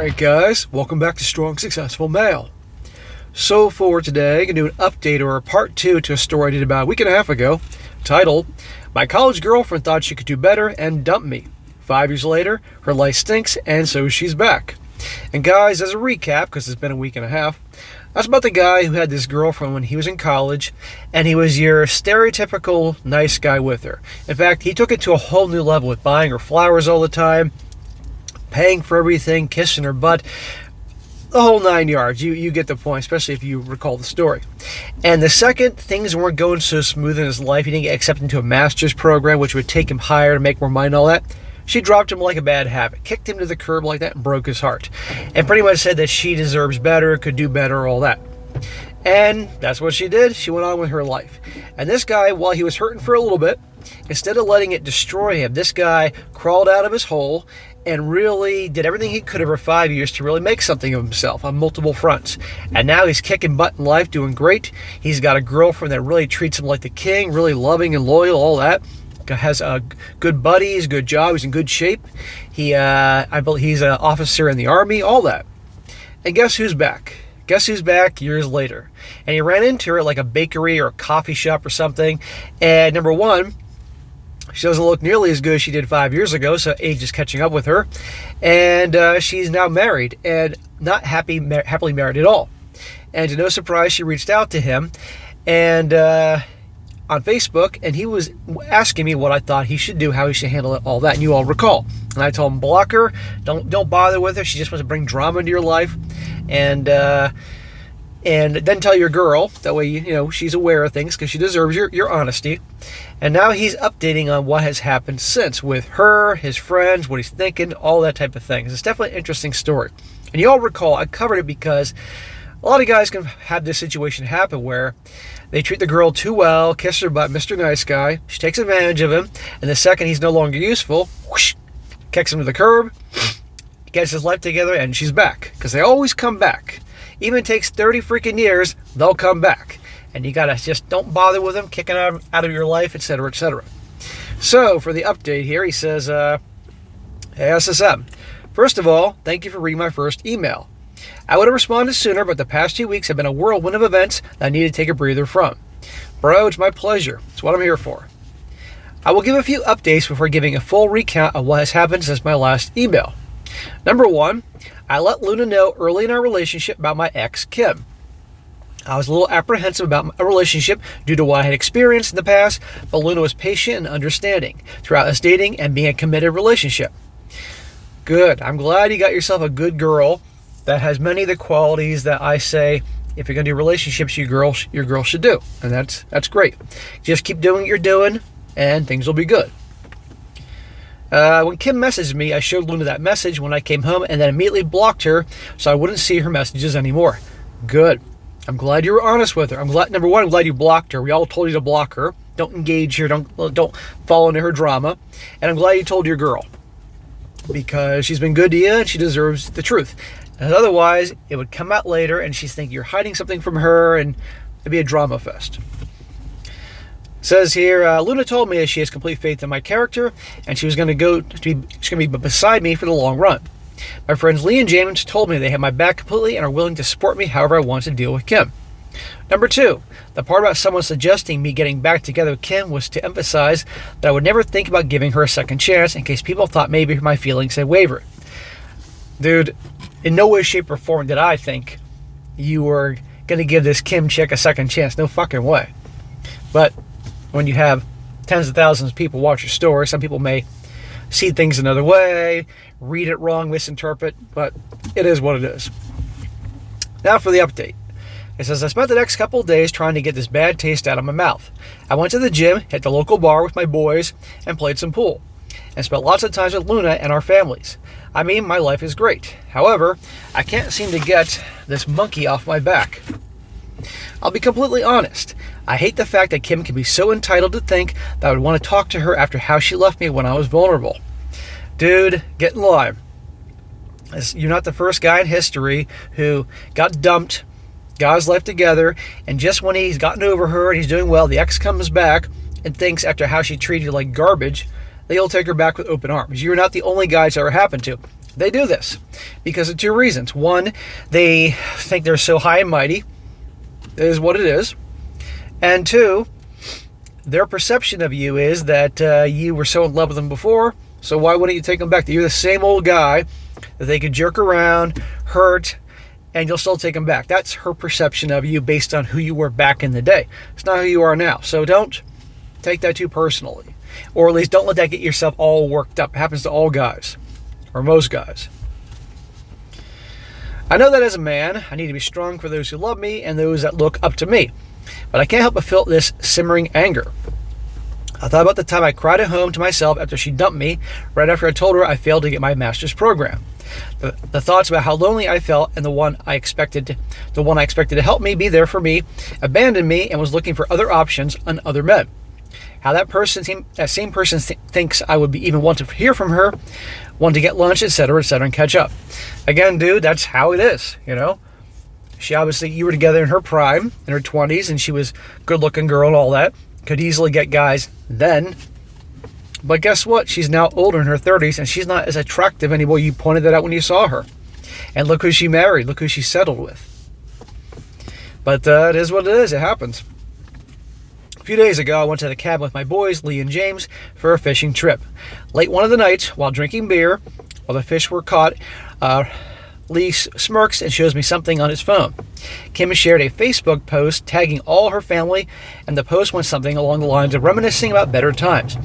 Alright guys, welcome back to Strong Successful Male. So for today, I'm going to do an update or a part 2 to a story I did about a week and a half ago, titled, My College Girlfriend Thought She Could Do Better and Dumped Me. 5 years later, her life stinks and so she's back. And guys, as a recap, because it's been a week and a half, that's about the guy who had this girlfriend when he was in college, and he was your stereotypical nice guy with her. In fact, he took it to a whole new level with buying her flowers all the time, paying for everything, kissing her butt, the whole 9 yards. You get the point, especially if you recall the story. And the second things weren't going so smooth in his life, he didn't get accepted into a master's program, which would take him higher to make more money and all that. She dropped him like a bad habit, kicked him to the curb like that, and broke his heart. And pretty much said that she deserves better, could do better, all that. And that's what she did. She went on with her life. And this guy, while he was hurting for a little bit, instead of letting it destroy him, this guy crawled out of his hole and really did everything he could over 5 years to really make something of himself on multiple fronts. And now he's kicking butt in life, doing great. He's got a girlfriend that really treats him like the king, really loving and loyal, all that. Has good buddies, good job, he's in good shape. I believe he's an officer in the Army, all that. And guess who's back? Guess who's back years later? And he ran into her at like a bakery or a coffee shop or something. And number one, she doesn't look nearly as good as she did 5 years ago, so age is catching up with her. And she's now married and not happily married at all. And to no surprise, she reached out to him and on Facebook, and he was asking me what I thought he should do, how he should handle it, all that, and you all recall. And I told him, block her, don't bother with her, she just wants to bring drama into your life, and then tell your girl, that way she's aware of things, because she deserves your honesty. And now he's updating on what has happened since, with her, his friends, what he's thinking, all that type of thing. It's definitely an interesting story. And you all recall, I covered it because a lot of guys can have this situation happen where they treat the girl too well, kiss her butt, Mr. Nice Guy. She takes advantage of him, and the second he's no longer useful, whoosh, kicks him to the curb, gets his life together, and she's back. Because they always come back. Even if it takes 30 freaking years, they'll come back. And you gotta just don't bother with them, kicking out of your life, etc., etc. So, for the update here, he says, Hey SSM, first of all, thank you for reading my first email. I would have responded sooner, but the past 2 weeks have been a whirlwind of events that I need to take a breather from. Bro, it's my pleasure. It's what I'm here for. I will give a few updates before giving a full recount of what has happened since my last email. Number one, I let Luna know early in our relationship about my ex, Kim. I was a little apprehensive about a relationship due to what I had experienced in the past, but Luna was patient and understanding throughout us dating and being a committed relationship. Good. I'm glad you got yourself a good girl that has many of the qualities that I say, if you're going to do relationships, your girl should do. And that's great. Just keep doing what you're doing, and things will be good. When Kim messaged me, I showed Luna that message when I came home, and then immediately blocked her so I wouldn't see her messages anymore. Good. I'm glad you were honest with her. I'm glad you blocked her. We all told you to block her. Don't engage her. Don't fall into her drama. And I'm glad you told your girl, because she's been good to you, and she deserves the truth. And otherwise, it would come out later, and she's thinking you're hiding something from her, and it'd be a drama fest. It says here, Luna told me that she has complete faith in my character, and she's going to be beside me for the long run. My friends Lee and James told me they have my back completely and are willing to support me however I want to deal with Kim. Number two, the part about someone suggesting me getting back together with Kim was to emphasize that I would never think about giving her a second chance in case people thought maybe my feelings had wavered. Dude, in no way, shape, or form did I think you were going to give this Kim chick a second chance. No fucking way. But when you have tens of thousands of people watch your story, some people may see things another way, read it wrong, misinterpret, but it is what it is. Now for the update. It says, I spent the next couple of days trying to get this bad taste out of my mouth. I went to the gym, hit the local bar with my boys, and played some pool. And spent lots of time with Luna and our families. I mean, my life is great. However, I can't seem to get this monkey off my back. I'll be completely honest. I hate the fact that Kim can be so entitled to think that I would want to talk to her after how she left me when I was vulnerable. Dude, get in line. You're not the first guy in history who got dumped, got his life together, and just when he's gotten over her and he's doing well, the ex comes back and thinks after how she treated you like garbage, they'll take her back with open arms. You're not the only guy it's ever happened to. They do this because of two reasons. One, they think they're so high and mighty, is what it is. And two, their perception of you is that you were so in love with them before, so why wouldn't you take them back? You're the same old guy that they could jerk around, hurt, and you'll still take them back. That's her perception of you based on who you were back in the day. It's not who you are now. So don't take that too personally. Or at least don't let that get yourself all worked up. It happens to all guys. Or most guys. I know that as a man, I need to be strong for those who love me and those that look up to me. But I can't help but feel this simmering anger. I thought about the time I cried at home to myself after she dumped me, right after I told her I failed to get my master's program. The thoughts about how lonely I felt and the one I expected to help me, be there for me, abandoned me and was looking for other options on other men. How that same person thinks I would even want to hear from her, want to get lunch, etc., and catch up. Again, dude, that's how it is, you know? You were together in her prime, in her 20s, and she was a good-looking girl and all that. Could easily get guys then. But guess what? She's now older in her 30s, and she's not as attractive anymore. You pointed that out when you saw her. And look who she married. Look who she settled with. But it is what it is. It happens. A few days ago, I went to the cabin with my boys, Lee and James, for a fishing trip. Late one of the nights, while drinking beer, while the fish were caught, Lee smirks and shows me something on his phone. Kim shared a Facebook post tagging all her family, and the post went something along the lines of reminiscing about better times.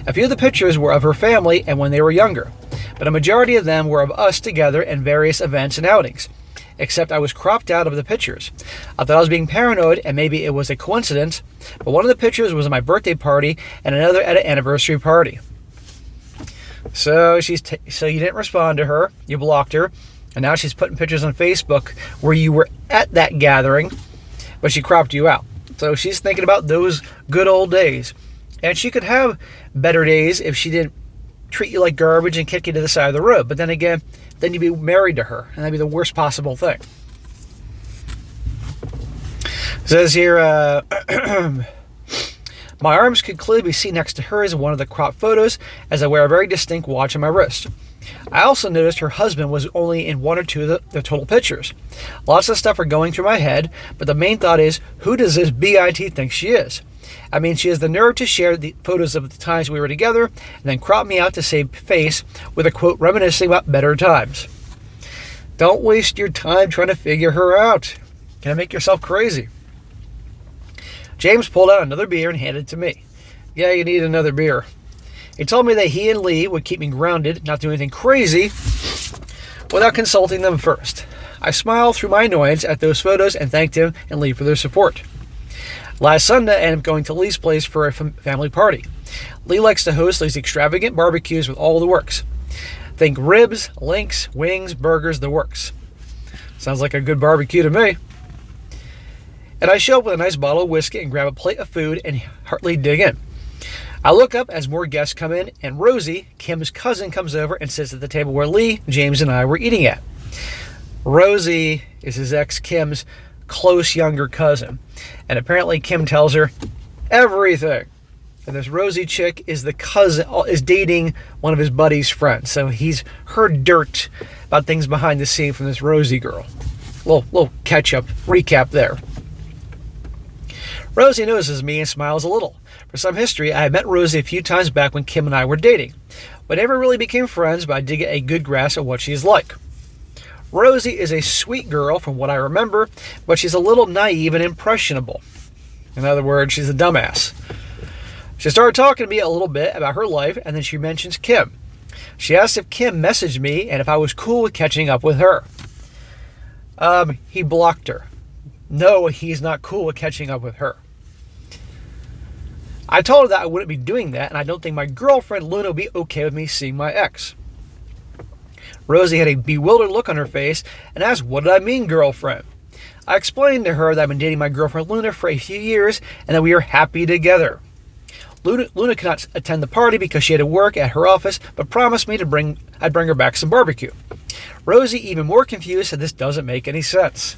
A few of the pictures were of her family and when they were younger, but a majority of them were of us together in various events and outings, except I was cropped out of the pictures. I thought I was being paranoid and maybe it was a coincidence, but one of the pictures was at my birthday party and another at an anniversary party. So you didn't respond to her, you blocked her, and now she's putting pictures on Facebook where you were at that gathering, but she cropped you out. So she's thinking about those good old days. And she could have better days if she didn't treat you like garbage and kick you to the side of the road. But then again, then you'd be married to her, and that'd be the worst possible thing. It says here, my arms could clearly be seen next to hers in one of the cropped photos as I wear a very distinct watch on my wrist. I also noticed her husband was only in one or two of the total pictures. Lots of stuff are going through my head, but the main thought is, who does this BIT think she is? I mean, she has the nerve to share the photos of the times we were together and then crop me out to save face with a quote reminiscing about better times. Don't waste your time trying to figure her out. Gonna make yourself crazy. James pulled out another beer and handed it to me. Yeah, you need another beer. He told me that he and Lee would keep me grounded, not do anything crazy, without consulting them first. I smiled through my annoyance at those photos and thanked him and Lee for their support. Last Sunday, I ended up going to Lee's place for a family party. Lee likes to host these extravagant barbecues with all the works. Think ribs, links, wings, burgers, the works. Sounds like a good barbecue to me. And I show up with a nice bottle of whiskey and grab a plate of food and heartily dig in. I look up as more guests come in, and Rosie, Kim's cousin, comes over and sits at the table where Lee, James, and I were eating at. Rosie is his ex Kim's close younger cousin, and apparently Kim tells her everything. And this Rosie chick is dating one of his buddy's friends, so he's heard dirt about things behind the scene from this Rosie girl. Little recap there. Rosie notices me and smiles a little. For some history, I had met Rosie a few times back when Kim and I were dating. We never really became friends, but I did get a good grasp of what she's like. Rosie is a sweet girl from what I remember, but she's a little naive and impressionable. In other words, she's a dumbass. She started talking to me a little bit about her life, and then she mentions Kim. She asked if Kim messaged me and if I was cool with catching up with her. He blocked her. No, he's not cool with catching up with her. I told her that I wouldn't be doing that, and I don't think my girlfriend Luna would be okay with me seeing my ex. Rosie had a bewildered look on her face and asked, what did I mean, girlfriend? I explained to her that I've been dating my girlfriend Luna for a few years and that we are happy together. Luna could not attend the party because she had to work at her office, but promised me I'd bring her back some barbecue. Rosie, even more confused, said this doesn't make any sense.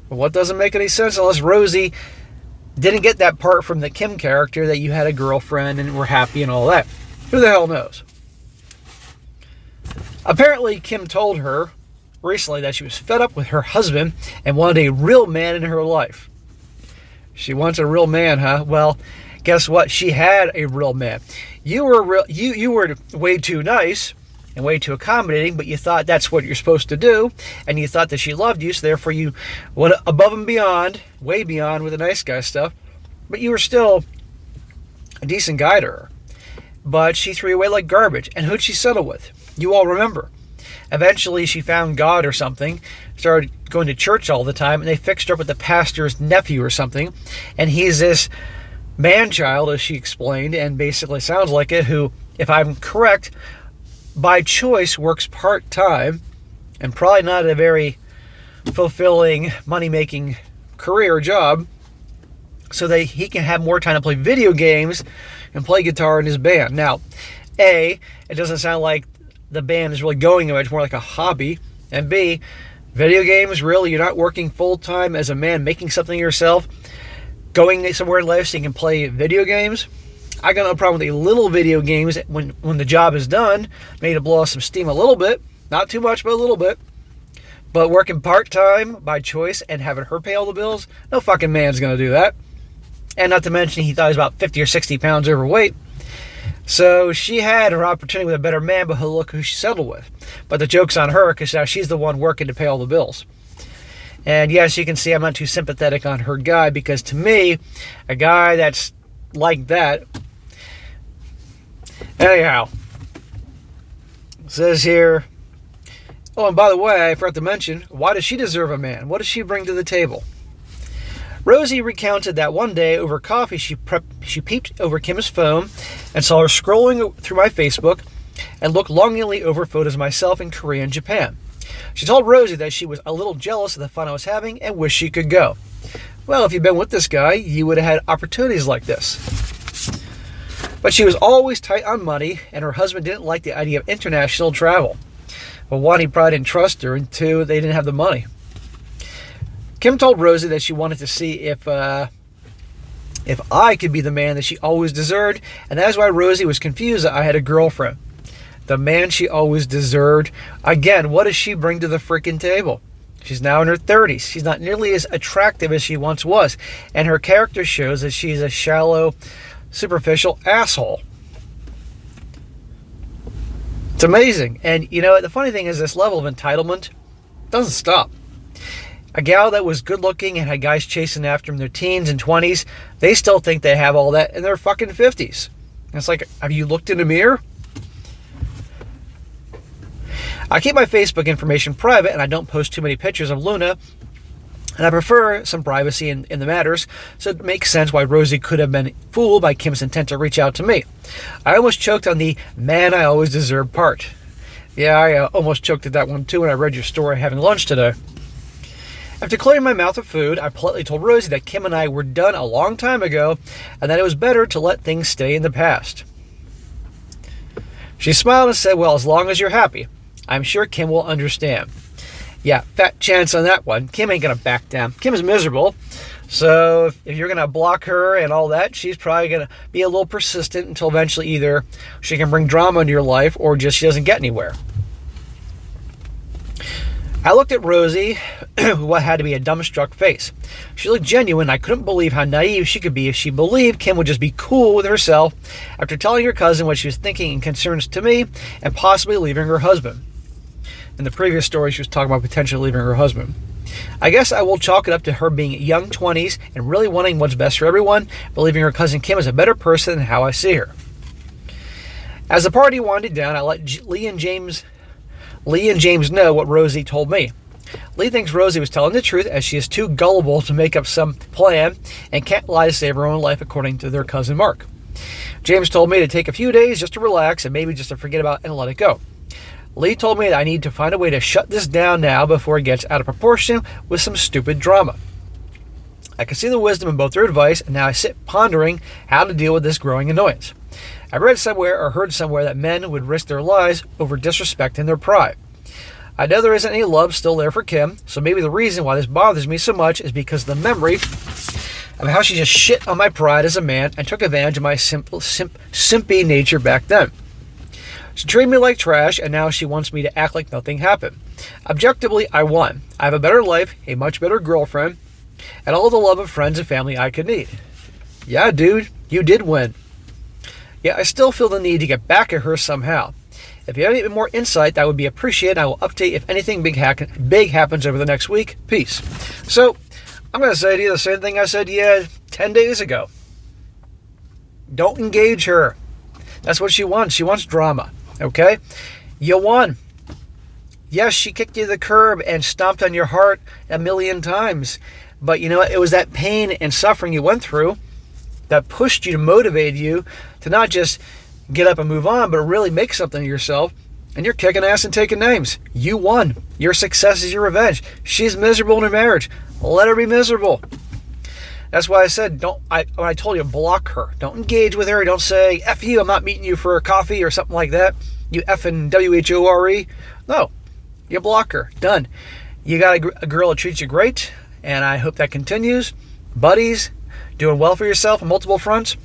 Well, what doesn't make any sense unless Rosie didn't get that part from the Kim character that you had a girlfriend and were happy and all that? Who the hell knows? Apparently, Kim told her recently that she was fed up with her husband and wanted a real man in her life. She wants a real man, huh? Well, guess what? She had a real man. You were way too nice and way too accommodating, but you thought that's what you're supposed to do, and you thought that she loved you, so therefore you went above and beyond, way beyond with the nice guy stuff, but you were still a decent guy to her. But she threw you away like garbage, and who'd she settle with? You all remember. Eventually she found God or something, started going to church all the time, and they fixed her up with the pastor's nephew or something, and he's this man-child, as she explained, and basically sounds like it, who, if I'm correct, by choice works part-time and probably not a very fulfilling money-making career or job, so that he can have more time to play video games and play guitar in his band. Now, A, it doesn't sound like the band is really going anywhere, it's more like a hobby, and B, video games, really, you're not working full-time as a man making something yourself, going somewhere in life so you can play video games. I got no problem with a little video games when the job is done, maybe to blow off some steam a little bit, not too much, but a little bit. But working part-time by choice and having her pay all the bills, no fucking man's going to do that. And not to mention, he thought he was about 50 or 60 pounds overweight. So she had her opportunity with a better man, but look who she settled with. But the joke's on her, because now she's the one working to pay all the bills. And yes, you can see I'm not too sympathetic on her guy, because to me, a guy that's like that... Anyhow, it says here, oh, and by the way, I forgot to mention, why does she deserve a man? What does she bring to the table? Rosie recounted that one day over coffee, she peeped over Kim's phone and saw her scrolling through my Facebook and looked longingly over photos of myself in Korea and Japan. She told Rosie that she was a little jealous of the fun I was having and wished she could go. Well, if you'd been with this guy, you would have had opportunities like this. But she was always tight on money, and her husband didn't like the idea of international travel. Well, one, he probably didn't trust her, and two, they didn't have the money. Kim told Rosie that she wanted to see if I could be the man that she always deserved, and that is why Rosie was confused that I had a girlfriend. The man she always deserved. Again, what does she bring to the freaking table? She's now in her 30s. She's not nearly as attractive as she once was, and her character shows that she's a shallow, superficial asshole. It's amazing. And you know, the funny thing is, this level of entitlement doesn't stop. A gal that was good looking and had guys chasing after them in their teens and 20s, they still think they have all that in their fucking 50s. And it's like, have you looked in the mirror? I keep my Facebook information private, and I don't post too many pictures of Luna, and I prefer some privacy in the matters, so it makes sense why Rosie could have been fooled by Kim's intent to reach out to me. I almost choked on the man I always deserve part. Yeah, I almost choked at that one too when I read your story having lunch today. After clearing my mouth of food, I politely told Rosie that Kim and I were done a long time ago, and that it was better to let things stay in the past. She smiled and said, well, as long as you're happy, I'm sure Kim will understand. Yeah, fat chance on that one. Kim ain't going to back down. Kim is miserable. So if you're going to block her and all that, she's probably going to be a little persistent until eventually either she can bring drama into your life or just she doesn't get anywhere. I looked at Rosie with what had to be a dumbstruck face. She looked genuine. I couldn't believe how naive she could be if she believed Kim would just be cool with herself after telling her cousin what she was thinking in concerns to me and possibly leaving her husband. In the previous story, she was talking about potentially leaving her husband. I guess I will chalk it up to her being young 20s and really wanting what's best for everyone, believing her cousin Kim is a better person than how I see her. As the party winded down, I let Lee and James know what Rosie told me. Lee thinks Rosie was telling the truth, as she is too gullible to make up some plan and can't lie to save her own life, according to their cousin Mark. James told me to take a few days just to relax and maybe just to forget about it and let it go. Lee told me that I need to find a way to shut this down now before it gets out of proportion with some stupid drama. I can see the wisdom in both their advice, and now I sit pondering how to deal with this growing annoyance. I read somewhere or heard somewhere that men would risk their lives over disrespecting their pride. I know there isn't any love still there for Kim, so maybe the reason why this bothers me so much is because of the memory of how she just shit on my pride as a man and took advantage of my simpy nature back then. She treated me like trash, and now she wants me to act like nothing happened. Objectively, I won. I have a better life, a much better girlfriend, and all the love of friends and family I could need. Yeah, dude, you did win. Yeah, I still feel the need to get back at her somehow. If you have any more insight, that would be appreciated. I will update if anything big happens over the next week. Peace. So, I'm going to say to you the same thing I said to you 10 days ago. Don't engage her. That's what she wants. She wants drama. Okay? You won. Yes, she kicked you to the curb and stomped on your heart a million times. But you know what? It was that pain and suffering you went through that pushed you, to motivate you to not just get up and move on, but really make something of yourself. And you're kicking ass and taking names. You won. Your success is your revenge. She's miserable in her marriage. Let her be miserable. That's why I said, when I told you, block her. Don't engage with her. Don't say, F you, I'm not meeting you for a coffee or something like that. You effing WHORE. No. You block her. Done. You got a girl that treats you great, and I hope that continues. Buddies, doing well for yourself on multiple fronts.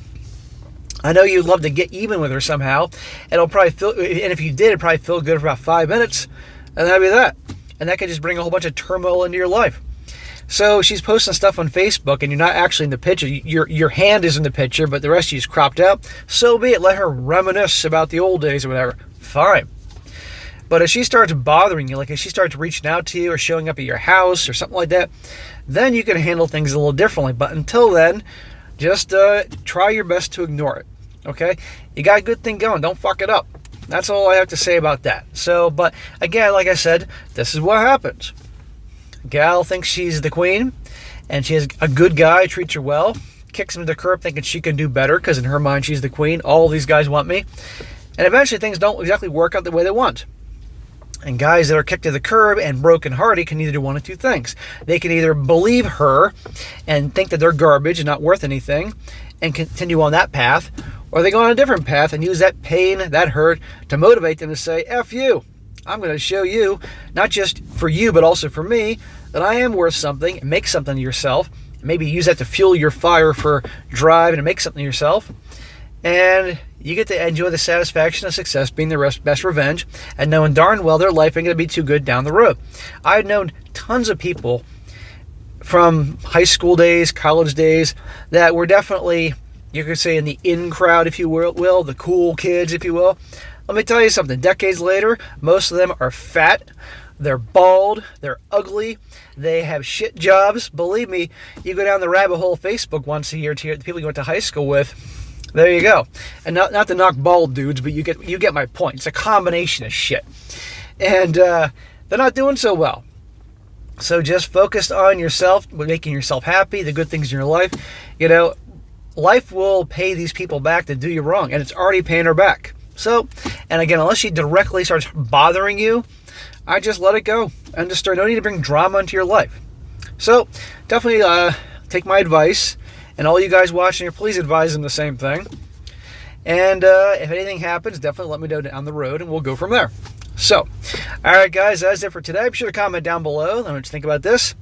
I know you'd love to get even with her somehow. It'll probably and if you did, it'd probably feel good for about 5 minutes, and that'd be that. And that could just bring a whole bunch of turmoil into your life. So she's posting stuff on Facebook, and you're not actually in the picture. Your hand is in the picture, but the rest of you is cropped out. So be it. Let her reminisce about the old days or whatever. Fine. But if she starts bothering you, like if she starts reaching out to you or showing up at your house or something like that, then you can handle things a little differently. But until then, just try your best to ignore it. Okay? You got a good thing going. Don't fuck it up. That's all I have to say about that. So, but again, like I said, this is what happens. Gal thinks she's the queen, and she has a good guy, treats her well, kicks him to the curb thinking she can do better because in her mind she's the queen. All these guys want me. And eventually things don't exactly work out the way they want. And guys that are kicked to the curb and brokenhearted can either do one of two things. They can either believe her and think that they're garbage and not worth anything and continue on that path, or they go on a different path and use that pain, that hurt, to motivate them to say, F you. I'm going to show you, not just for you, but also for me, that I am worth something, and make something of yourself. Maybe use that to fuel your fire for drive and to make something of yourself. And you get to enjoy the satisfaction of success being the best revenge and knowing darn well their life ain't going to be too good down the road. I've known tons of people from high school days, college days, that were definitely, you could say, in the in crowd, if you will, the cool kids, if you will. Let me tell you something. Decades later, most of them are fat, they're bald, they're ugly, they have shit jobs. Believe me, you go down the rabbit hole of Facebook once a year to the people you went to high school with. There you go. And not to knock bald dudes, but you get my point. It's a combination of shit. And they're not doing so well. So just focus on yourself, making yourself happy, the good things in your life. You know, life will pay these people back that do you wrong, and it's already paying her back. So, and again, unless she directly starts bothering you, I just let it go. And just no need to bring drama into your life. So, definitely take my advice. And all you guys watching here, please advise them the same thing. And if anything happens, definitely let me know down the road, and we'll go from there. So, all right, guys, that's it for today. Be sure to comment down below. Let me know what you think about this.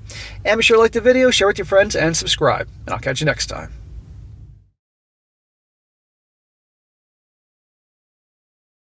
And be sure to like the video, share with your friends, and subscribe. And I'll catch you next time.